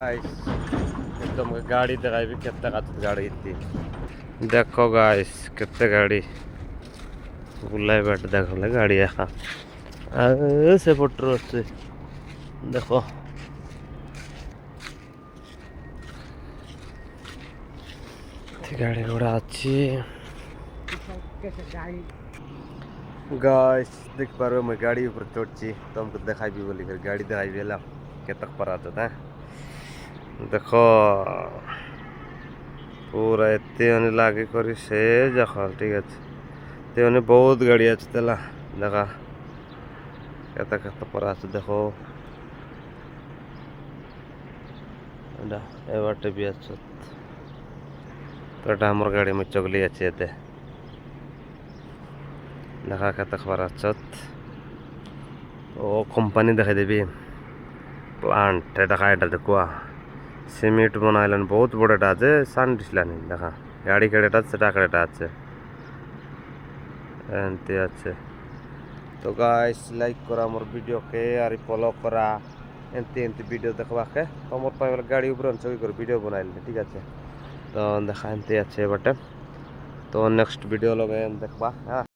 Guys एकदम गाड़ी दिखाई केते काचत गाड़ी इतनी देखो गाइस केते गाड़ी बुलाई बैठ देखले गाड़ी एका से पटर আছে देखो गाड़ी घोड़ा अच्छी गाइस देख पा रहे हो मैं गाड़ी ऊपर चढ़ी तुमको दिखाई भी बोली फिर गाड़ी दिखाई बेला केतक पर आता था देखो पूरा एते लागे करी से जखल ठीक আছে तेने बहुत गाड़ी আছে तेला देखा केता केता पर আছে देखो एडा एबाटे भी আছে तो এটা আমার গাড়ি में চগলি আছে এতে দেখা কেতা খবর আছে ও কোম্পানি দেখাই দেবি প্লান্ট এটা এটা দেখো সিমেন্ট বানাইলেন বহুত বড় এটা আছে সান দিছলানি দেখা গাড়ি কেড়েটা সেটা কেড়েটা আছে এনতে আছে তো গাইস লাইক করা আমার ভিডিওকে আর ফলো করা এনতে এনতে ভিডিও দেখবাকে তোমার পাইবার গাড়ি উপর ছবি করে ভিডিও বানাইলে ঠিক আছে তো দেখা এনতে আছে বটে তো নেক্সট ভিডিও লগে দেখবা হ্যাঁ।